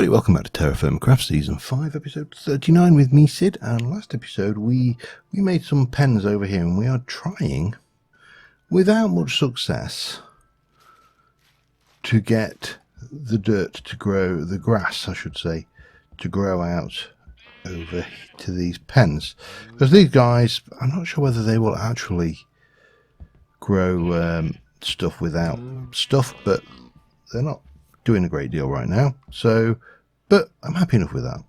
everybody, welcome back to TerraFirmaCraft Season 5, Episode 39 with me, Sid, and last episode we made some pens over here, and we are trying, without much success, to get the dirt to grow, the grass I should say, to grow out over to these pens. Because these guys, I'm not sure whether they will actually grow stuff without stuff, but they're not doing a great deal right now, so but I'm happy enough with that.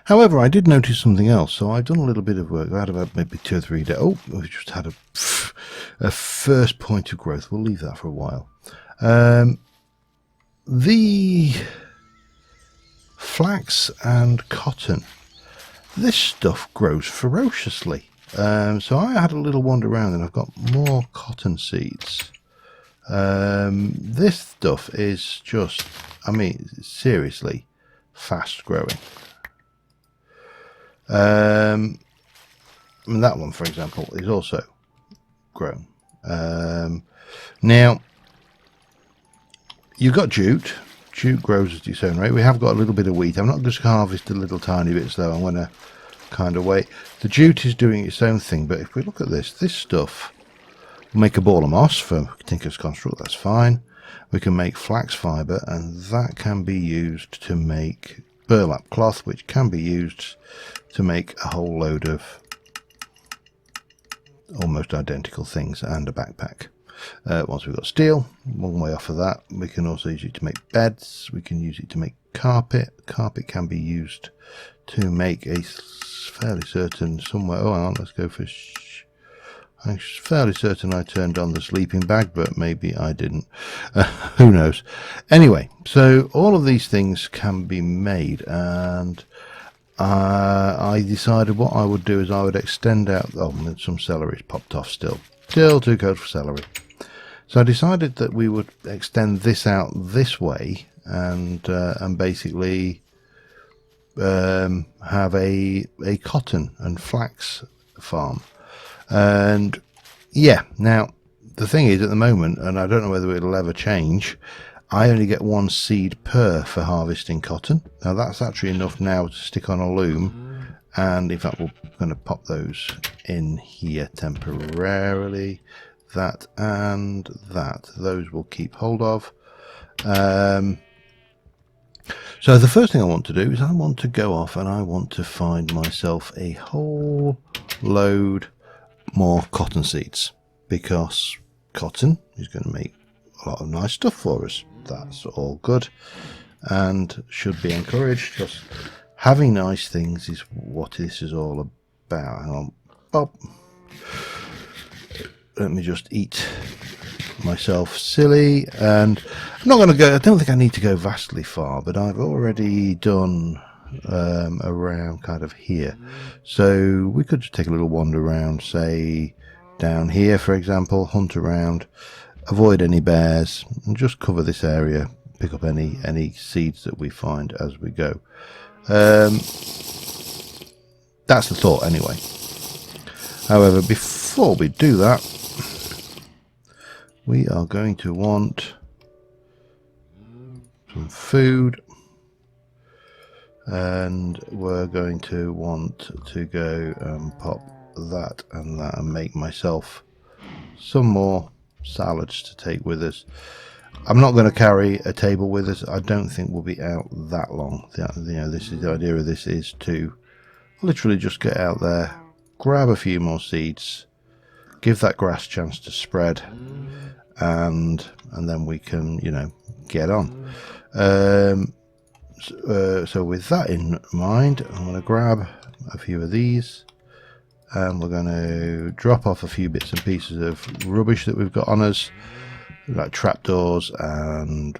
However, I did notice something else, so I've done a little bit of work. I had about maybe 2 or 3 days. Oh, we've just had a first point of growth. We'll leave that for a while. The flax and cotton, this stuff grows ferociously. So I had a little wander around and I've got more cotton seeds. This stuff is just, I mean, seriously fast growing. And that one, for example, is also grown. Now, you've got jute. Jute grows at its own rate. We have got a little bit of wheat. I'm not just going to harvest the little tiny bits though. I'm going to kind of wait. The jute is doing its own thing, but if we look at this stuff, make a ball of moss for Tinker's Construct, that's fine. We can make flax fibre, and that can be used to make burlap cloth, which can be used to make a whole load of almost identical things and a backpack. Once we've got steel, one way off of that, we can also use it to make beds, we can use it to make carpet. Carpet can be used to make a fairly certain somewhere, oh hang on, let's go for I'm fairly certain I turned on the sleeping bag, but maybe I didn't. Who knows? Anyway, so all of these things can be made, and I decided what I would do is I would extend out. Oh, some celery's popped off still. Still too cold for celery. So I decided that we would extend this out this way, and basically have a cotton and flax farm. And yeah, now the thing is, at the moment, and I don't know whether it'll ever change, I only get 1 seed per for harvesting cotton. Now that's actually enough now to stick on a loom, and in fact we're going to pop those in here temporarily. That and that, those will keep hold of. So the first thing I want to do is I want to go off and I want to find myself a whole load more cotton seeds, because cotton is going to make a lot of nice stuff for us. That's all good and should be encouraged, because having nice things is what this is all about. Hang on, Bob. Let me just eat myself silly, and I'm not going to go, I don't think I need to go vastly far, but I've already done around kind of here, so we could just take a little wander around, say down here for example, hunt around, avoid any bears, and just cover this area, pick up any seeds that we find as we go. That's the thought anyway. However, before we do that, we are going to want some food, and we're going to want to go and pop that and that and make myself some more salads to take with us. I'm not going to carry a table with us. I don't think we'll be out that long. This is the idea of this, is to literally just get out there, grab a few more seeds, give that grass a chance to spread, and then we can, get on. So with that in mind, I'm going to grab a few of these, and we're going to drop off a few bits and pieces of rubbish that we've got on us, like trapdoors and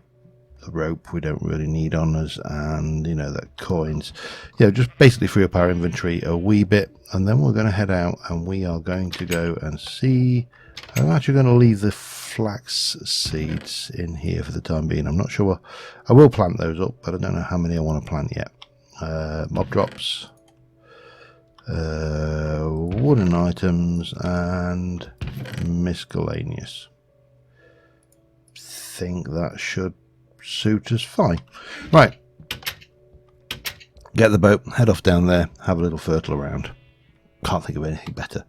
the rope we don't really need on us, and the coins. Just basically free up our inventory a wee bit, and then we're going to head out and we are going to go and see. I'm actually going to leave the flax seeds in here for the time being. I'm not sure. I will plant those up, but I don't know how many I want to plant yet. Mob drops, wooden items, and miscellaneous. Think that should suit us fine. Right, get the boat, head off down there, have a little fertile around. Can't think of anything better.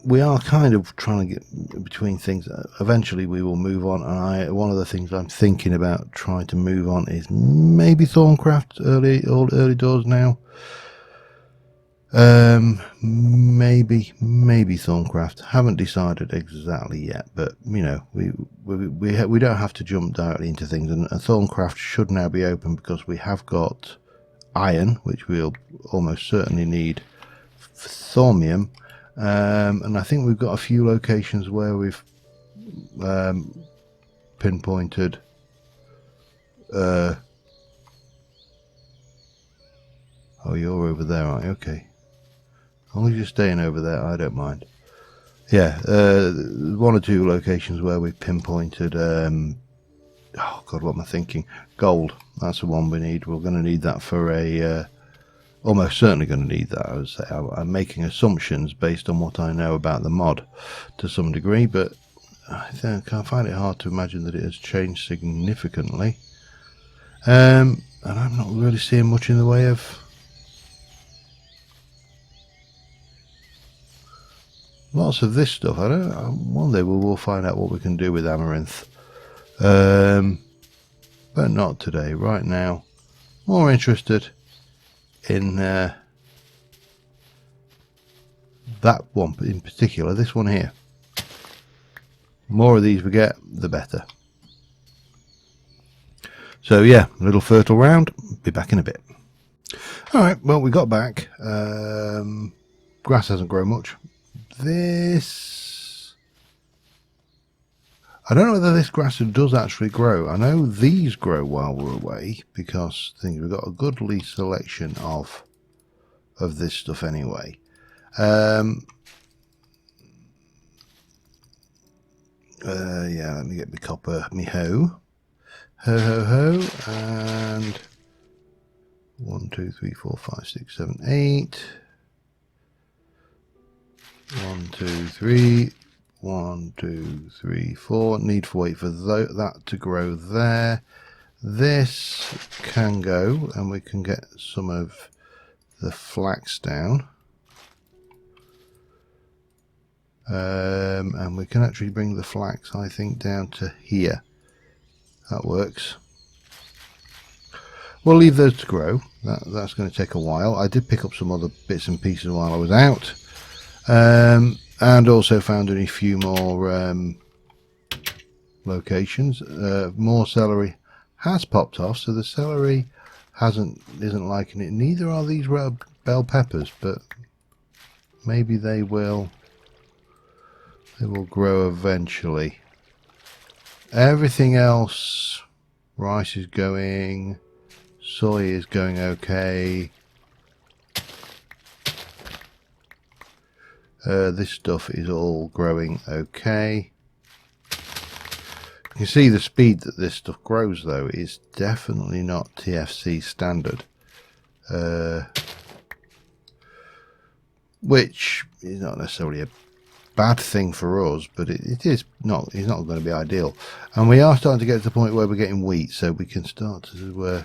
We are kind of trying to get between things. Eventually we will move on, and one of the things I'm thinking about trying to move on is maybe TerraFirmaCraft early doors now. Maybe TerraFirmaCraft. Haven't decided exactly yet, but you know, we don't have to jump directly into things, and TerraFirmaCraft should now be open because we have got iron, which we'll almost certainly need for thaumium, and I think we've got a few locations where we've pinpointed oh, you're over there, aren't you? Okay, as long as you're staying over there, I don't mind. Yeah, one or two locations where we've pinpointed oh god, what am I thinking? Gold. That's the one we need. We're going to need that for a almost certainly going to need that. I would say I'm making assumptions based on what I know about the mod to some degree, but I find it hard to imagine that it has changed significantly. And I'm not really seeing much in the way of lots of this stuff. One day we will find out what we can do with amaranth, but not today. Right now, more interested in that one in particular, this one here. More of these we get, the better. So yeah, a little fertile round. Be back in a bit. Alright, well, we got back. Grass hasn't grown much. This, I don't know whether this grass does actually grow. I know these grow while we're away because I think we've got a goodly selection of this stuff anyway. Yeah, let me get my copper, me hoe, and 1, 2, 3, 4, 5, 6, 7, 8. 1, 2, 3. 1, 2, 3, 4. Need to wait for that to grow there. This can go, and we can get some of the flax down. And we can actually bring the flax, I think, down to here. That works. We'll leave those to grow. That's going to take a while. I did pick up some other bits and pieces while I was out. And also found a few more locations. More celery has popped off, so the celery isn't liking it. Neither are these bell peppers, but maybe they will grow eventually. Everything else, rice is going, soy is going okay. This stuff is all growing okay. You can see the speed that this stuff grows, though, is definitely not TFC standard, which is not necessarily a bad thing for us, but it is not. It's not going to be ideal. And we are starting to get to the point where we're getting wheat, so we can start to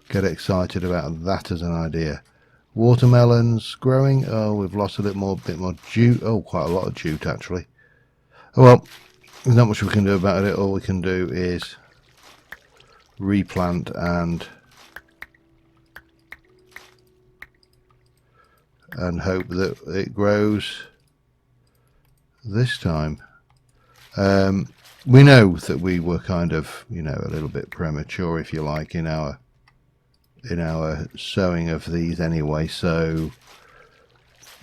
get excited about that as an idea. Watermelons growing. Oh, we've lost a bit more jute. Oh, quite a lot of jute actually. Oh well, there's not much we can do about it. All we can do is replant and hope that it grows this time. We know that we were kind of, you know, a little bit premature, if you like, in our sowing of these anyway, so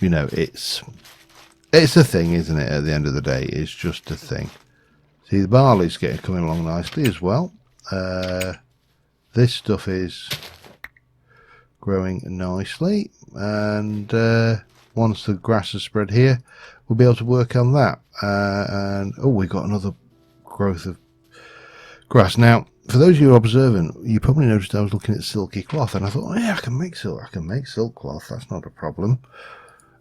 you know, it's a thing, isn't it? At the end of the day, it's just a thing. See, the barley's coming along nicely as well. This stuff is growing nicely, and once the grass is spread here, we'll be able to work on that. And oh, we've got another growth of grass now. For those of you observing, you probably noticed I was looking at silky cloth, and I thought, oh yeah, I can make silk cloth. That's not a problem.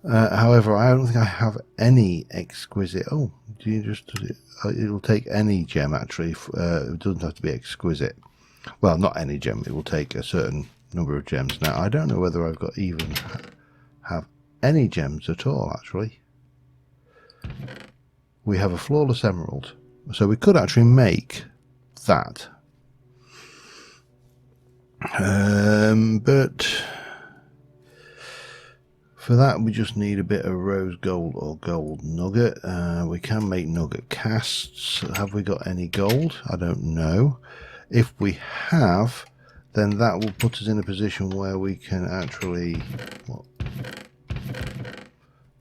However, I don't think I have any exquisite. Oh, do you just? It'll take any gem actually. It doesn't have to be exquisite. Well, not any gem. It will take a certain number of gems. Now I don't know whether I've got even have any gems at all. Actually, we have a flawless emerald, so we could actually make that. But for that we just need a bit of rose gold or gold nugget. We can make nugget casts. Have we got any gold? I don't know. If we have, then that will put us in a position where we can actually, well,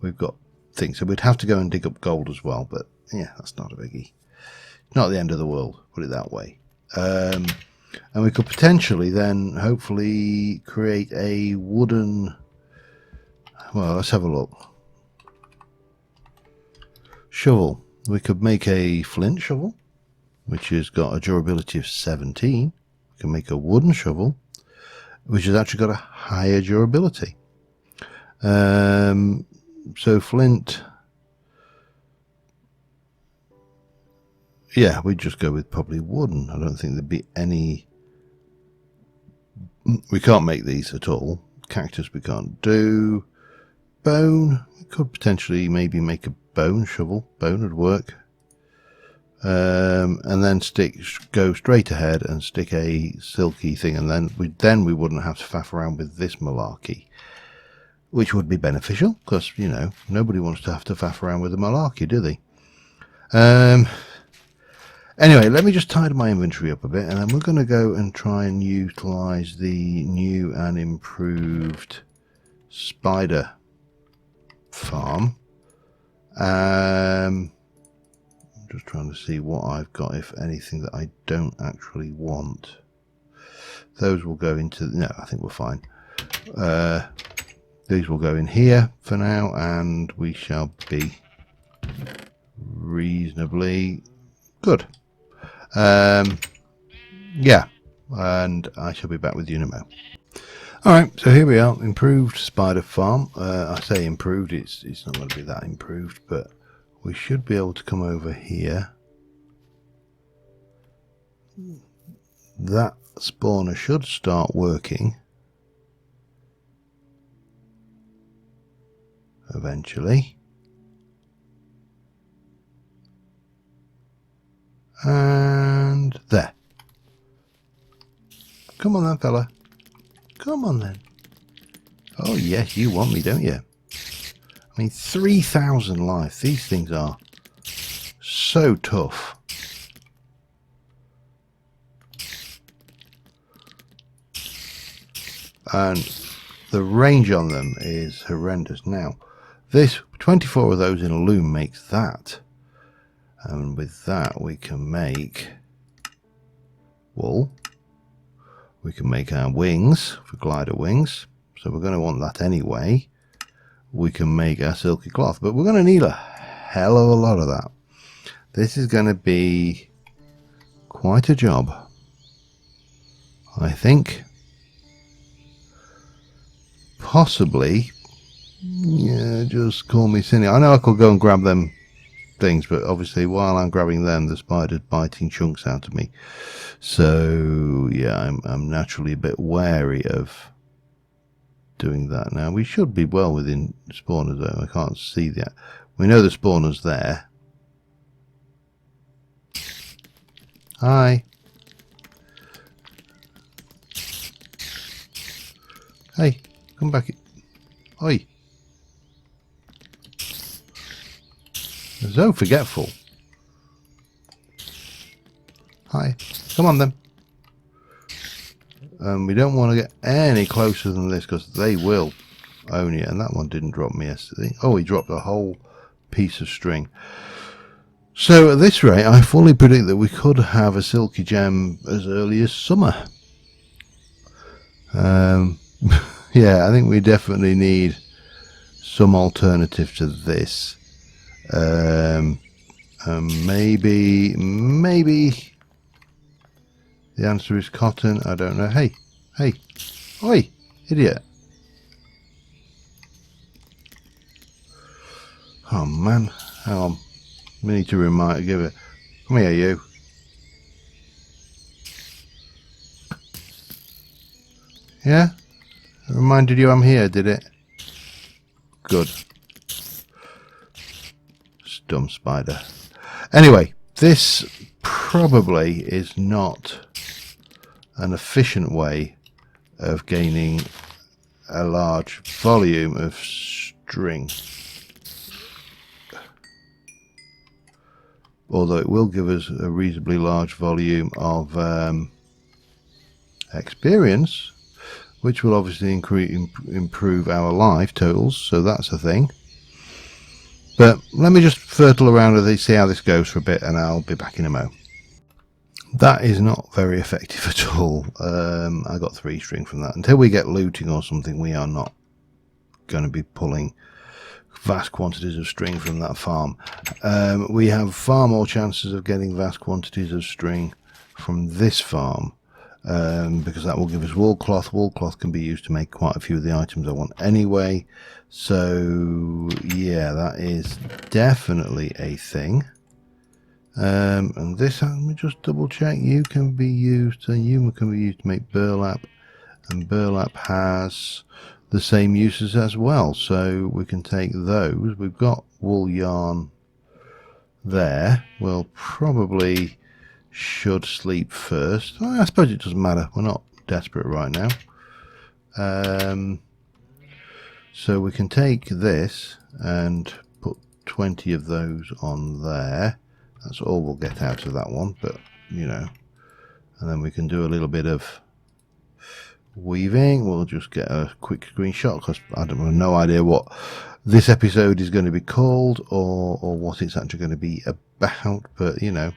we've got things. So we'd have to go and dig up gold as well, but yeah, that's not a biggie. Not the end of the world, put it that way. And we could potentially then hopefully create a wooden, well, let's have a look. Shovel. We could make a flint shovel, which has got a durability of 17. We can make a wooden shovel, which has actually got a higher durability. So flint, yeah, we'd just go with probably wooden. I don't think there'd be any, we can't make these at all. Cactus we can't do. Bone, we could potentially maybe make a bone shovel. Bone would work. And then go straight ahead and stick a silky thing, and then we wouldn't have to faff around with this malarkey, which would be beneficial because, you know, nobody wants to have to faff around with the malarkey, do they? Anyway, let me just tidy my inventory up a bit, and then we're going to go and try and utilize the new and improved spider farm. Just trying to see what I've got, if anything that I don't actually want. Those will go into, no, I think we're fine. These will go in here for now, and we shall be reasonably good. Yeah, and I shall be back with you in a moment. Alright, so here we are, improved spider farm. I say improved, it's not going to be that improved, but we should be able to come over here. That spawner should start working eventually. And there. Come on then, fella. Come on then. Oh yes, you want me, don't you? I mean, 3,000 life. These things are so tough. And the range on them is horrendous. Now, this 24 of those in a loom makes that. And with that, we can make wool. We can make our wings for glider wings. So we're going to want that anyway. We can make our silky cloth, but we're going to need a hell of a lot of that. This is going to be quite a job, I think. Possibly, yeah, just call me cynical. I know I could go and grab them things, but obviously while I'm grabbing them, the spider's biting chunks out of me. So yeah, I'm naturally a bit wary of doing that. Now we should be well within spawners though. I can't see that. We know the spawner's there. Hi. Hey, come back. Oi. They're so forgetful. Hi. Come on then. We don't want to get any closer than this because they will own you. And that one didn't drop me yesterday. Oh, he dropped a whole piece of string. So at this rate, I fully predict that we could have a silky gem as early as summer. Yeah, I think we definitely need some alternative to this. Maybe the answer is cotton. I don't know. Hey, oi, idiot. Oh man, hang on. We need to give it. Come here, you. Yeah? It reminded you I'm here, did it? Good. Dumb spider. Anyway, this probably is not an efficient way of gaining a large volume of string. Although it will give us a reasonably large volume of experience, which will obviously improve our life totals, so that's a thing. But let me just fertile around with it, see how this goes for a bit, and I'll be back in a mo. That is not very effective at all. I got 3 string from that. Until we get looting or something, we are not going to be pulling vast quantities of string from that farm. We have far more chances of getting vast quantities of string from this farm, because that will give us wool cloth. Wool cloth can be used to make quite a few of the items I want anyway. So yeah, that is definitely a thing. And this, let me just double check, you can be used to make burlap, and burlap has the same uses as well, so we can take those. We've got wool yarn there. We'll probably should sleep first. I suppose it doesn't matter, we're not desperate right now. So we can take this and put 20 of those on there. That's all we'll get out of that one, but you know, and then we can do a little bit of weaving. We'll just get a quick screenshot because I have no idea what this episode is going to be called or what it's actually going to be about, but you know.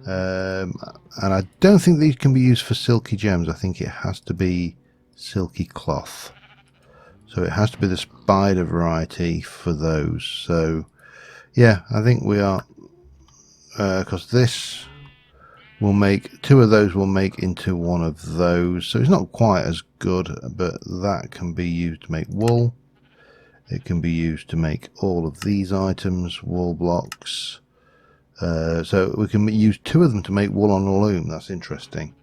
And I don't think these can be used for silky gems. I think it has to be silky cloth. So it has to be the spider variety for those. So yeah, I think we are, because this will make 2 of those will make into 1 of those. So it's not quite as good, but that can be used to make wool. It can be used to make all of these items, wool blocks. So we can use 2 of them to make wool on a loom. That's interesting.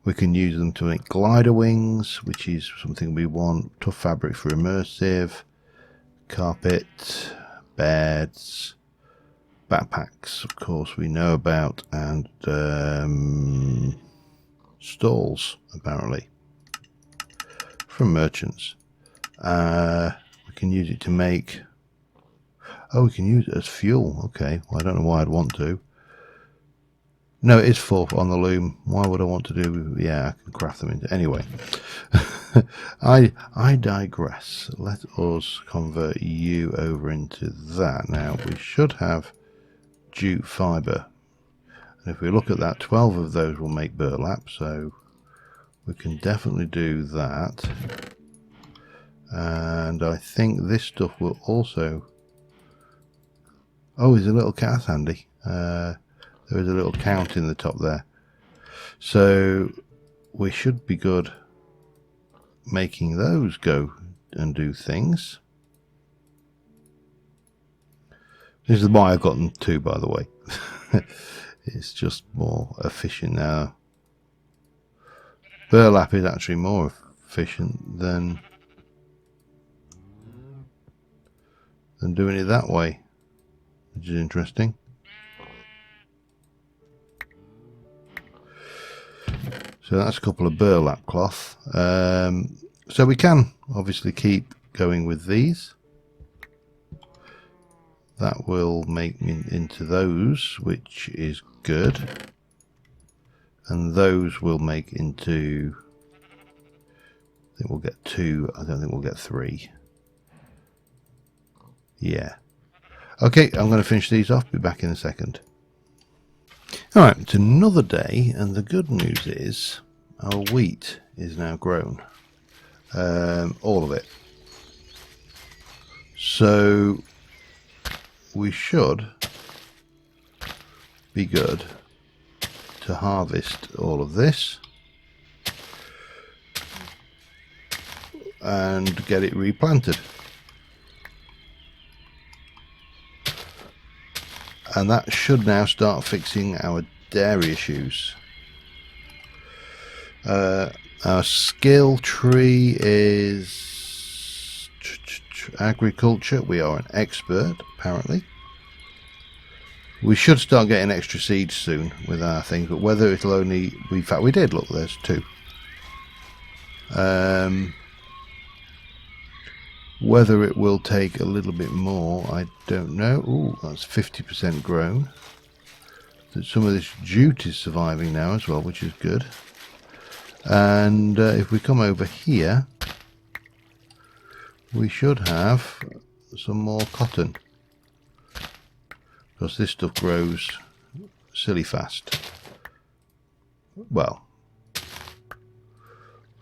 We can use them to make glider wings, which is something we want. Tough fabric for immersive. Carpet, beds, backpacks, of course, we know about, and stalls, apparently, from merchants. We can use it to make... Oh, we can use it as fuel. Okay, well, I don't know why I'd want to. No, it is 4 on the loom. Why would I want to do... Yeah, I can craft them into... Anyway, I digress. Let us convert you over into that. Now, we should have jute fibre. And if we look at that, 12 of those will make burlap, so we can definitely do that. And I think this stuff will also... Oh, there's a little cat handy. There is a little count in the top there. So we should be good making those go and do things. This is why I've got them 2, by the way. It's just more efficient now. Burlap is actually more efficient than doing it that way, which is interesting. So that's a couple of burlap cloth. So we can obviously keep going with these. That will make me into those, which is good. And those will make into... I think we'll get 2. I don't think we'll get 3. Yeah. Okay, I'm going to finish these off. Be back in a second. Alright, it's another day, and the good news is our wheat is now grown. All of it. So we should be good to harvest all of this and get it replanted. And that should now start fixing our dairy issues. Our skill tree is agriculture. We are an expert, apparently. We should start getting extra seeds soon with our things, but whether it'll only... In fact, we did. Look, there's 2. Whether it will take a little bit more, I don't know. Ooh, that's 50% grown. Some of this jute is surviving now as well, which is good. And if we come over here, we should have some more cotton, because this stuff grows silly fast. Well,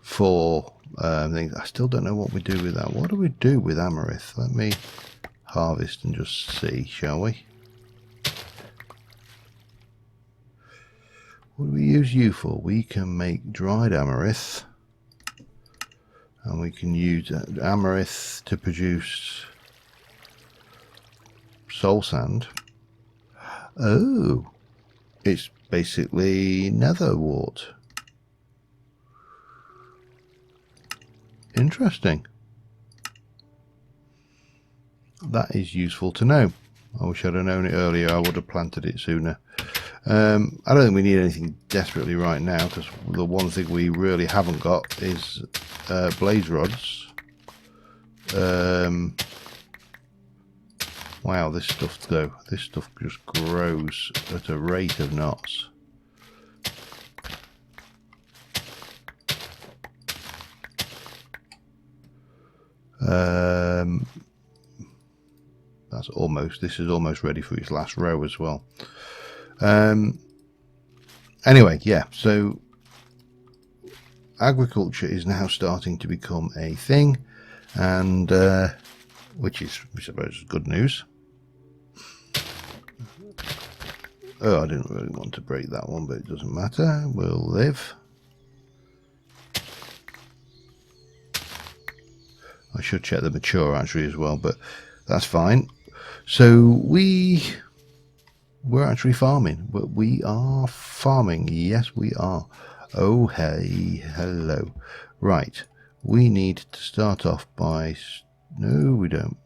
for things. I still don't know what we do with that. What do we do with amaranth? Let me harvest and just see, shall we? What do we use you for? We can make dried amaranth, and we can use amaranth to produce soul sand. Oh, it's basically nether wart. Interesting. That is useful to know. I wish I'd have known it earlier. I would have planted it sooner. I don't think we need anything desperately right now, because the one thing we really haven't got is blaze rods. Wow, this stuff though. This stuff just grows at a rate of knots. That's almost, this is almost ready for its last row as well. Anyway, yeah, so agriculture is now starting to become a thing, and which is, I suppose, good news. Oh, I didn't really want to break that one, but it doesn't matter, we'll live. I should check the mature actually as well, but that's fine. So we're actually farming, but we are farming. Yes, we are. Oh, hey, hello. Right, we need to start off by... No, we don't.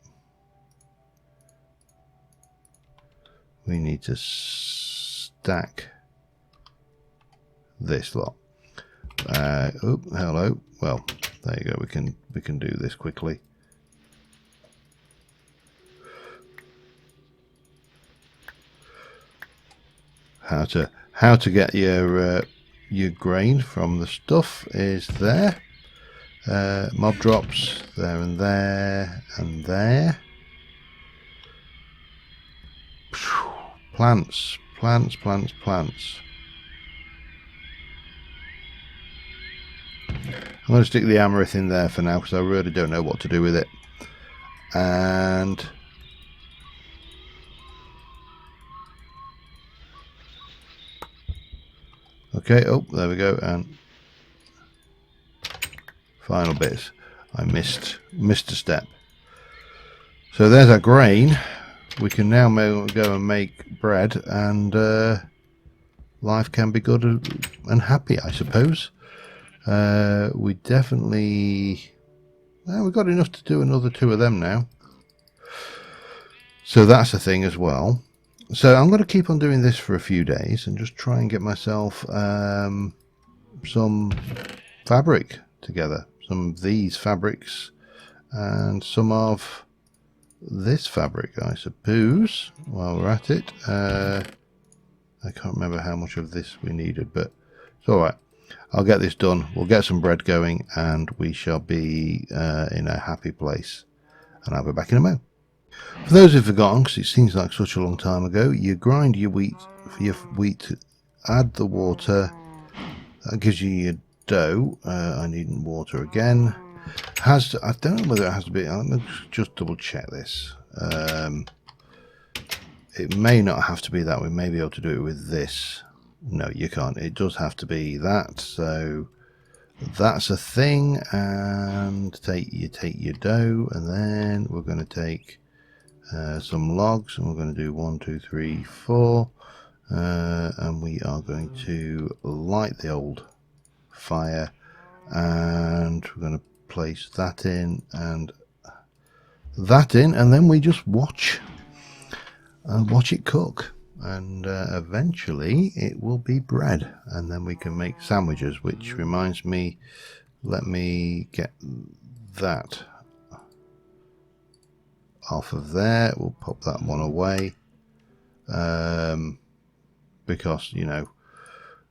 We need to stack this lot. Oh, hello. Well, there you go. We can do this quickly. How to get your grain from the stuff is there. Mob drops there and there and there. Plants, plants, plants, plants. I'm going to stick the amaranth in there for now, because I really don't know what to do with it. And okay, oh, there we go. And final bits. I missed a step. So there's our grain. We can now go and make bread, and life can be good and happy, I suppose. We definitely... Well, we've got enough to do another 2 of them now. So that's a thing as well. So I'm going to keep on doing this for a few days and just try and get myself some fabric together. Some of these fabrics and some of this fabric, I suppose, while we're at it. I can't remember how much of this we needed, but it's alright. I'll get this done. We'll get some bread going, and we shall be in a happy place. And I'll be back in a moment. For those who've forgotten, because it seems like such a long time ago, you grind your wheat, add the water. That gives you your dough. I needn't water again. I don't know whether it has to be. Let me just double check this. It may not have to be that. We may be able to do it with this. No, you can't. It does have to be that. So that's a thing. And you take your dough, and then we're going to take some logs, and we're going to do 1, 2, 3, 4, and we are going to light the old fire, and we're going to place that in and that in, and then we just watch it cook, and eventually it will be bread, and then we can make sandwiches. Which reminds me, let me get that off of there. We'll pop that one away, because you know,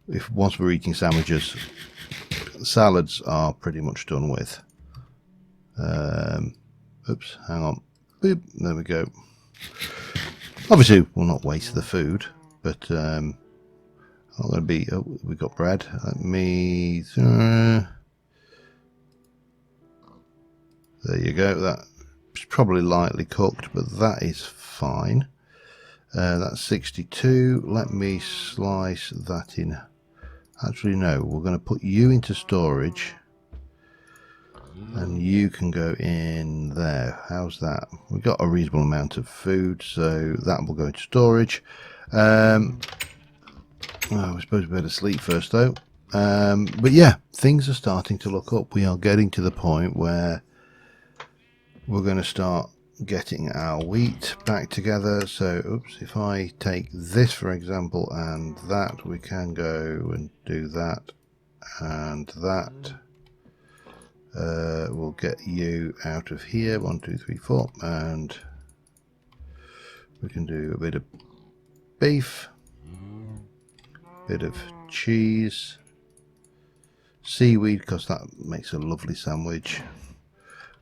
if once we're eating sandwiches, salads are pretty much done with. Oops, hang on. Boop, there we go. Obviously we'll not waste the food, but not going to be. Oh, we got bread. Let me there you go. That's probably lightly cooked, but that is fine. That's 62. Let me slice that in. Actually no, we're going to put you into storage, and you can go in there. How's that? We've got a reasonable amount of food, so that will go into storage. Oh, we're supposed to be able to sleep first though. But yeah, things are starting to look up. We are getting to the point where we're going to start getting our wheat back together. So oops, if I take this for example and that, we can go and do that and that. We'll get you out of here. 1, 2, 3, 4, and we can do a bit of beef, bit of cheese, seaweed, because that makes a lovely sandwich,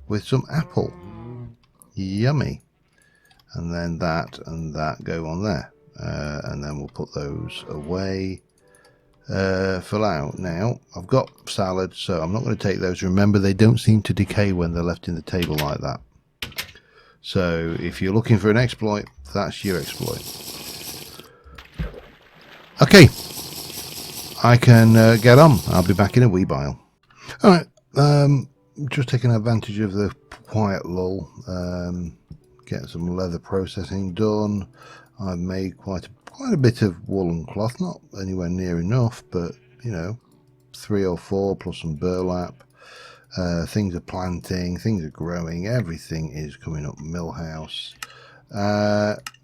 with some apple. Yummy. And then that and that go on there, and then we'll put those away for now. I've got salad, so I'm not going to take those. Remember, they don't seem to decay when they're left in the table like that. So if you're looking for an exploit, that's your exploit. Okay, I can get on. I'll be back in a wee while. Alright, just taking advantage of the quiet lull, get some leather processing done. I've made quite a bit of woolen cloth, not anywhere near enough, but you know, 3 or 4 plus some burlap. Things are planting, things are growing, everything is coming up millhouse.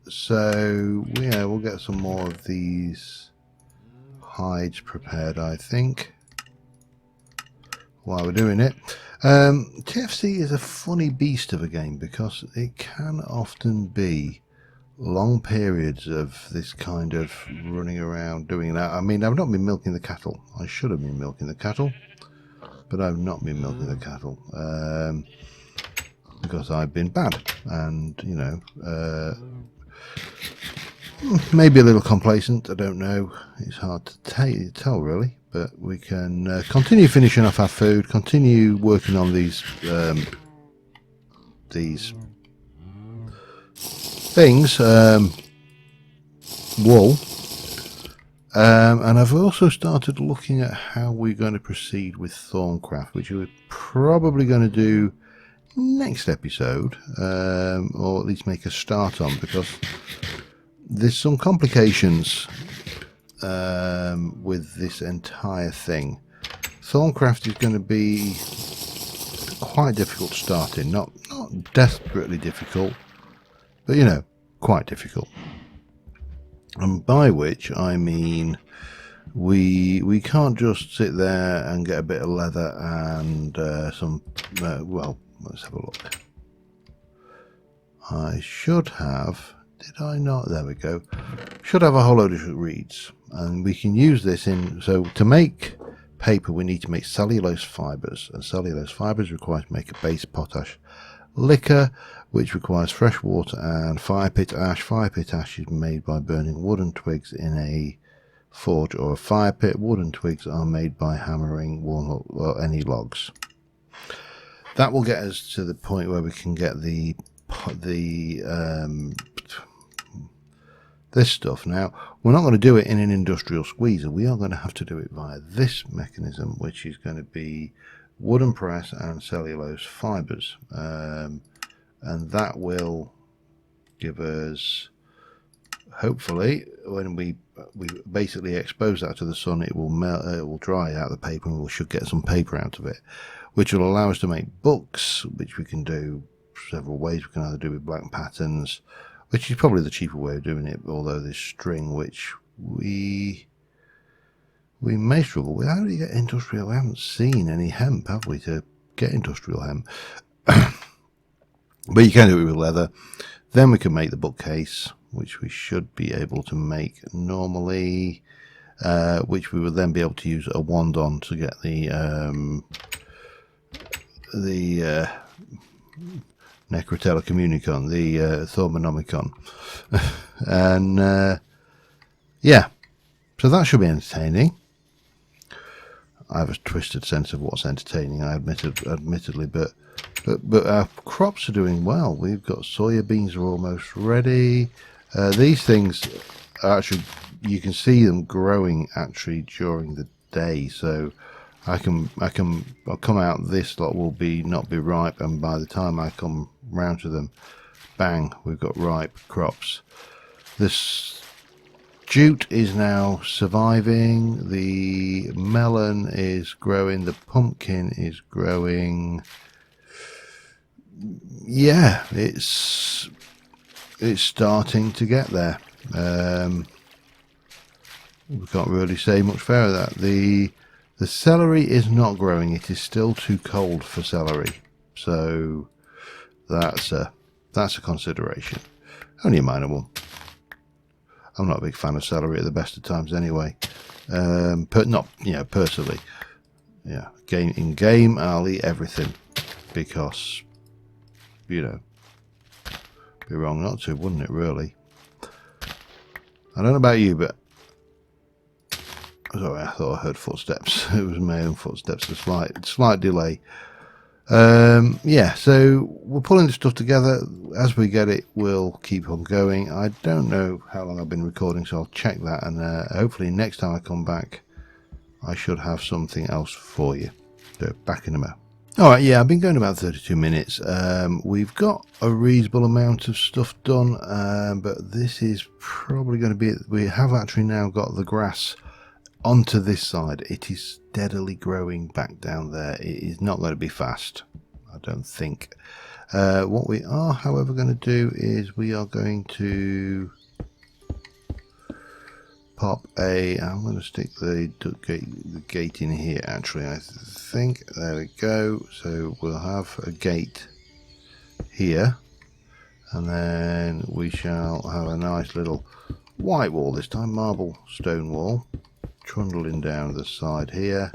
So yeah, we'll get some more of these hides prepared, I think, while we're doing it. TFC is a funny beast of a game, because it can often be long periods of this kind of running around doing that. I mean, I've not been milking the cattle. I should have been milking the cattle, but I've not been milking the cattle because I've been bad, and you know, maybe a little complacent. I don't know. It's hard to tell really, but we can continue finishing off our food, continue working on these things, wool, and I've also started looking at how we're going to proceed with Thorncraft, which we're probably going to do next episode, or at least make a start on, because there's some complications with this entire thing. Thorncraft is going to be quite difficult starting, not desperately difficult, but you know, quite difficult. And by which I mean we can't just sit there and get a bit of leather and some well, let's have a look. I should have, did I not? There we go. Should have a whole load of reeds, and we can use this in, so to make paper we need to make cellulose fibres, and cellulose fibres require to make a base potash liquor, which requires fresh water and fire pit ash. Fire pit ash is made by burning wood and twigs in a forge or a fire pit. Wood and twigs are made by hammering walnut or any logs. That will get us to the point where we can get this stuff. Now, we're not going to do it in an industrial squeezer. We are going to have to do it via this mechanism, which is going to be wooden press and cellulose fibres, and that will give us hopefully when we basically expose that to the sun, it will melt, it will dry out the paper, and we should get some paper out of it, which will allow us to make books, which we can do several ways. We can either do with blank patterns, which is probably the cheaper way of doing it, although this string, which we may struggle with. How do you get industrial? We haven't seen any hemp, have we, to get industrial hemp? But you can do it with leather. Then we can make the bookcase, which we should be able to make normally, which we would then be able to use a wand on to get the Necrotella communicon, the Thormonomicon. And yeah, so that should be entertaining. I have a twisted sense of what's entertaining, admittedly, but our crops are doing well. We've got soya beans are almost ready. These things are actually, you can see them growing actually during the day. So I'll come out. This lot will not be ripe, and by the time I come round to them, bang, we've got ripe crops. This jute is now surviving. The melon is growing. The pumpkin is growing. Yeah, it's starting to get there. We can't really say much fairer than that. The celery is not growing. It is still too cold for celery, so that's a consideration. Only a minor one. I'm not a big fan of celery at the best of times anyway, but not, personally. Yeah, in game I'll eat everything because, be wrong not to, wouldn't it, really? I don't know about you, but sorry, I thought I heard footsteps. It was my own footsteps, a slight delay. Yeah, so we're pulling the stuff together. As we get it, we'll keep on going. I don't know how long I've been recording, so I'll check that, and hopefully next time I come back I should have something else for you. So back in a moment. Alright, yeah, I've been going about 32 minutes. We've got a reasonable amount of stuff done, but this is probably going to be it. We have actually now got the grass onto this side. It is steadily growing back down there. It is not going to be fast, I don't think. What we are, however, going to do is we are going to pop I'm going to stick the gate in here, actually, I think. There we go. So we'll have a gate here, and then we shall have a nice little white wall this time, marble stone wall, trundling down the side here.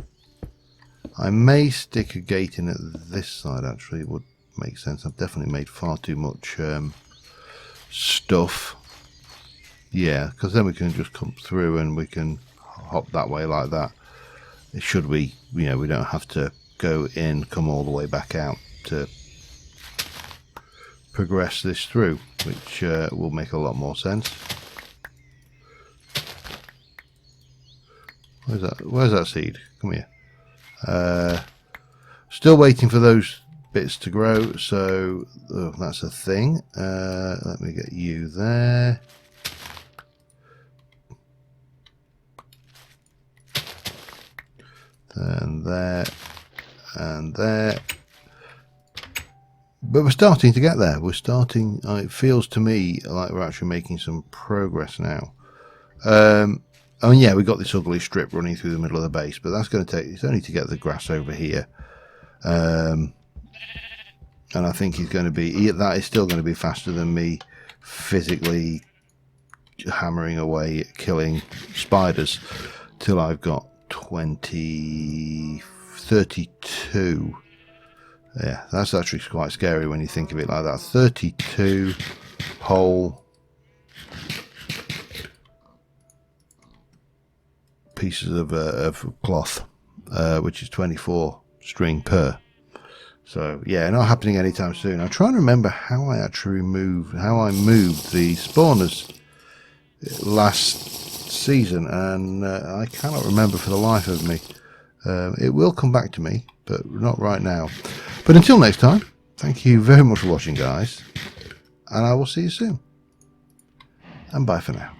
I may stick a gate in at this side, actually. It would make sense. I've definitely made far too much stuff. Yeah, because then we can just come through and we can hop that way like that. It should we don't have to go in, come all the way back out to progress this through, which will make a lot more sense. Where's that seed? Come here. Still waiting for those bits to grow, so that's a thing. Let me get you there. And there, and there. But we're starting to get there. We're starting, it feels to me like we're actually making some progress now. Oh yeah, we've got this ugly strip running through the middle of the base, but that's going to take, it's only to get the grass over here. And I think he's going to be, that is still going to be faster than me physically hammering away, killing spiders, till I've got 32. Yeah, that's actually quite scary when you think of it like that. 32 whole pieces of cloth, which is 24 string per. So yeah, not happening anytime soon. I'm trying to remember how I actually moved the spawners last season, and I cannot remember for the life of me. It will come back to me, but not right now. But until next time, thank you very much for watching, guys, and I will see you soon. and bye for now.